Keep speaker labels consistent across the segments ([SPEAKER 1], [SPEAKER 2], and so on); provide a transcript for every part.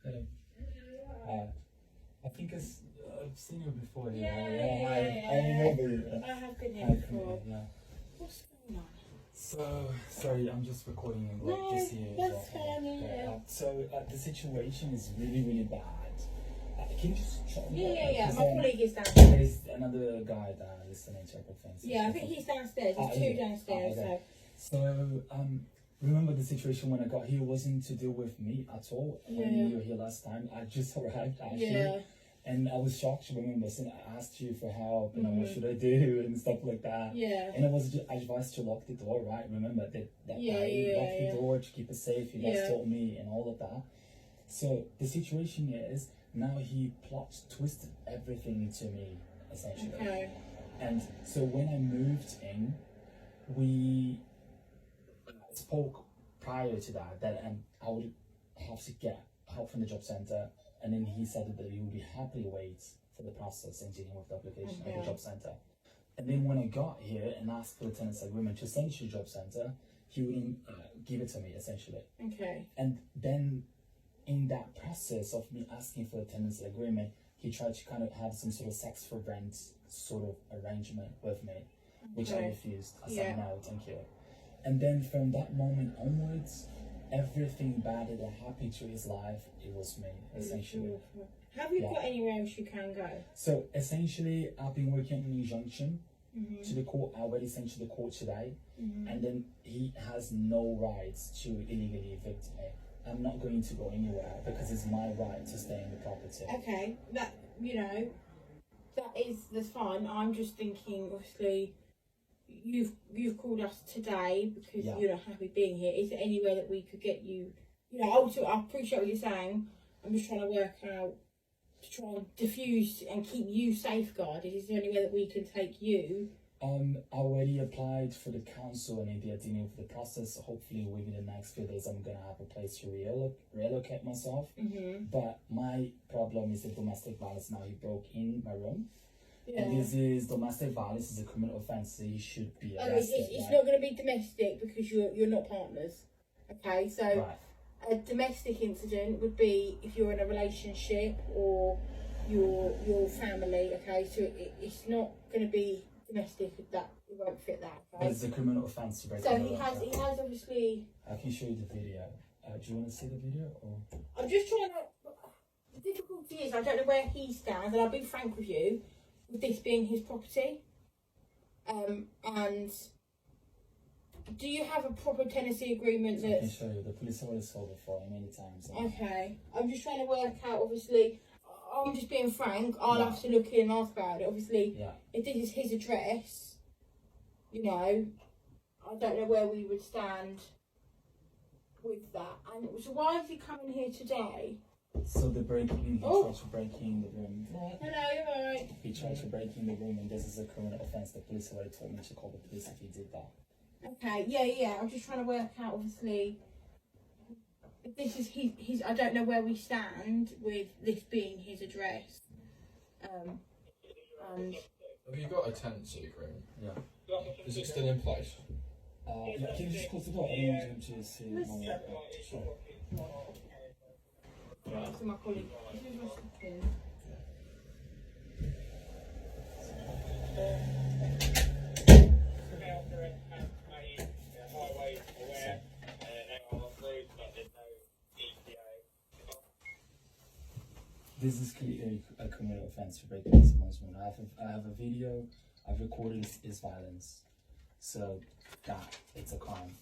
[SPEAKER 1] Hello. I think I've seen you before.
[SPEAKER 2] Yeah.
[SPEAKER 1] I remember you.
[SPEAKER 2] I have been here before.
[SPEAKER 1] Yeah.
[SPEAKER 2] What's going on?
[SPEAKER 1] So sorry, I'm just recording
[SPEAKER 2] No,
[SPEAKER 1] this year.
[SPEAKER 2] that's fine. Yeah.
[SPEAKER 1] So the situation is really bad. Can you just try?
[SPEAKER 2] Yeah. My colleague is downstairs.
[SPEAKER 1] There's another guy that listening to everything.
[SPEAKER 2] Yeah, I think he's downstairs. There's two downstairs.
[SPEAKER 1] Okay. So remember the situation when I got here wasn't to do with me at all. When you were here last time, I just arrived actually. Yeah. And I was shocked. Remember, I asked you for help, and what should I do and stuff like that. Yeah. And I was just advised to lock the door, right? Remember that lock the door to keep it safe. You guys told me and all of that. So the situation is now he twisted everything into me essentially. Okay. And so when I moved in, we spoke prior to that I would have to get help from the job centre. And then he said that he would be happily wait for the process and dealing with the application at the job centre. And then when I got here and asked for the tenancy agreement to send to the job centre, he wouldn't give it to me essentially. Okay. And then in that process of me asking for the tenancy agreement, he tried to kind of have some sort of sex for rent sort of arrangement with me, which I refused. I said no, thank you. And then from that moment onwards, everything bad that happened to his life, it was me, essentially.
[SPEAKER 2] Have you got anywhere else you can go?
[SPEAKER 1] So essentially, I've been working on an injunction to the court. I already sent to the court today, and then he has no rights to illegally evict me. I'm not going to go anywhere because it's my right to stay in the property. Okay, that's fine. I'm just thinking, obviously, you've called us today because you're not happy being here. Is there anywhere that we could get you? Also, I appreciate what you're saying. I'm just trying to work out to try and diffuse and keep you safeguarded. Is there anywhere that we can take you? I already applied for the council and they're dealing with the process. Hopefully within the next few days I'm gonna have a place to relocate myself. But my problem is the domestic violence. Now he broke in my room. And this is domestic violence, is a criminal offence, so you should be arrested. It's not going to be domestic because you're not partners. Okay, so a domestic incident would be if you're in a relationship or your family. Okay, so it's not going to be domestic. That it won't fit that. Okay? It's a criminal offence to break. So he has obviously. I can show you the video. Do you want to see the video or? I'm just trying to. The difficulty is I don't know where he stands, and I'll be frank with you. With this being his property, and do you have a proper tenancy agreement that I can show you? The police have already sold it for many times. Okay, I'm just trying to work out. Obviously, I'm just being frank. I'll have to look in and ask about it. Obviously, if this is his address, I don't know where we would stand with that. And so, why is he coming here today? So he tried to break in the room. Hello, you're alright. He tried to break in the room and this is a criminal offence. The police already told me to call the police if he did that. Okay, yeah. I'm just trying to work out, obviously, if this is his I don't know where we stand with this being his address. And
[SPEAKER 3] have you got a tenancy agreement?
[SPEAKER 1] Yeah.
[SPEAKER 3] Is it still in place?
[SPEAKER 1] Yeah, can you just close the door? I don't want him to see my sure.
[SPEAKER 2] To my colleague.
[SPEAKER 1] This is clearly a criminal offence for breaking into someone's room. I have a video. I've recorded his violence, so that it's a crime.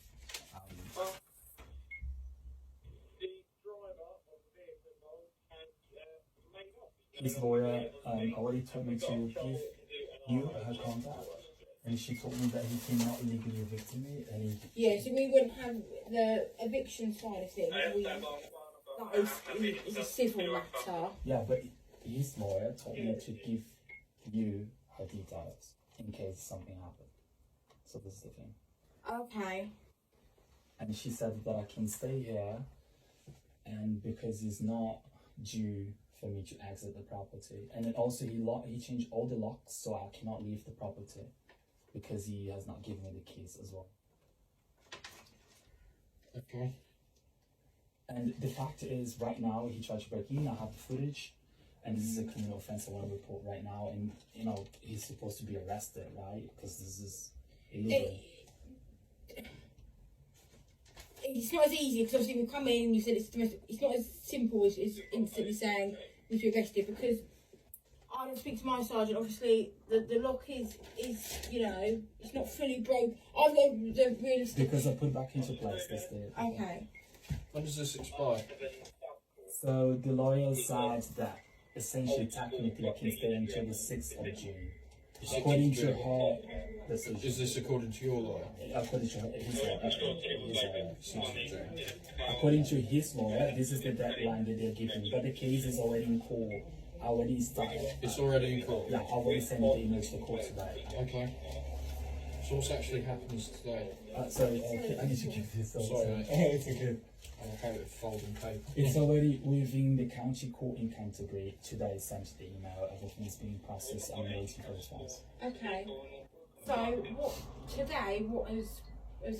[SPEAKER 1] His lawyer already told me to give you her contact, and she told me that he cannot illegally evict me. And
[SPEAKER 2] so we wouldn't have the eviction side of things. That is a civil matter.
[SPEAKER 1] Yeah, but his lawyer told me to give you her details in case something happened. So this is the thing.
[SPEAKER 2] Okay.
[SPEAKER 1] And she said that I can stay here, and because it's not due for me to exit the property. And then also he changed all the locks so I cannot leave the property because he has not given me the keys as well.
[SPEAKER 3] Okay.
[SPEAKER 1] And the fact is, right now, he tried to break in. I have the footage. And this is a criminal offense I want to report right now. And, you know, he's supposed to be arrested, right? Because this is illegal.
[SPEAKER 2] It's not as easy, because obviously we come in and you said it's not as simple as instantly saying if you're arrested, because I don't speak to my sergeant. Obviously, the lock is you know, it's not fully broke. I've got the realistic.
[SPEAKER 1] Because I put back into place this day.
[SPEAKER 2] Okay.
[SPEAKER 3] When does this expire?
[SPEAKER 1] So the lawyer said that essentially technically I can stay until the 6th of June. According to her decision.
[SPEAKER 3] Is this according to your lawyer?
[SPEAKER 1] According to his lawyer. According to his lawyer, this is the deadline that they're giving. But the case is already in court. I already started.
[SPEAKER 3] It's already in court?
[SPEAKER 1] Yeah, I've already sent the email to the court today.
[SPEAKER 3] Okay. So what actually happens today?
[SPEAKER 1] Sorry, I need to give this.
[SPEAKER 3] Sorry, mate.
[SPEAKER 1] It's okay.
[SPEAKER 3] I have it folding paper.
[SPEAKER 1] It's already within the county court in Canterbury. Today sent the email. Everything's being processed. I'm waiting for response.
[SPEAKER 2] Okay. So what has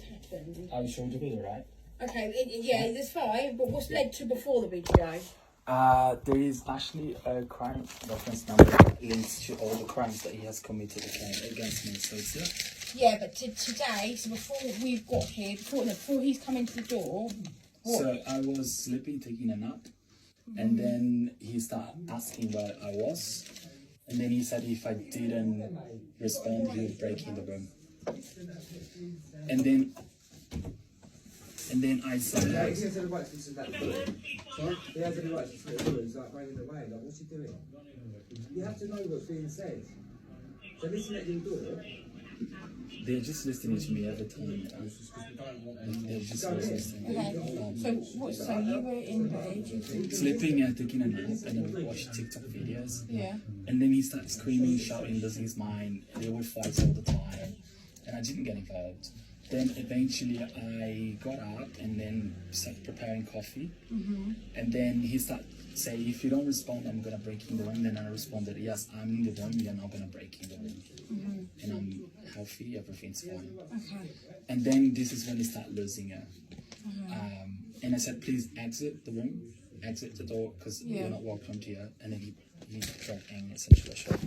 [SPEAKER 2] happened?
[SPEAKER 1] Are you showing the video, right?
[SPEAKER 2] Okay, yeah, there's 5, but what's led to before the video?
[SPEAKER 1] There is actually a crime reference number that links to all the crimes that he has committed against me. So it's
[SPEAKER 2] yeah, but today, so before we've got here, before he's come into the door. What?
[SPEAKER 1] So I was sleeping, taking a nap, and then he started asking where I was, and then he said if I didn't respond, he would break in the room. And then I said,
[SPEAKER 4] yeah, he has the right to listen to that. Sorry? He has the right to listen to the words, like running away. Like, what's he doing? You have to know what's being said. So listen at your door.
[SPEAKER 1] they're just listening to me every time. They're just listening.
[SPEAKER 2] Okay. So you were in bed.
[SPEAKER 1] Sleeping and taking a nap, and then we watch TikTok videos.
[SPEAKER 2] Yeah.
[SPEAKER 1] And then he started screaming, shouting, losing his mind. They would fight all the time, and I didn't get involved. Then eventually I got up and then started preparing coffee. And then he started saying, if you don't respond, I'm going to break in the room. Then I responded, yes, I'm in the room, you're not going to break in the room. And I'm healthy, everything's fine.
[SPEAKER 2] Okay.
[SPEAKER 1] And then this is when he started losing it. And I said, please exit the room, exit the door, because you're not welcome here. And then he dragged in essentially a shot.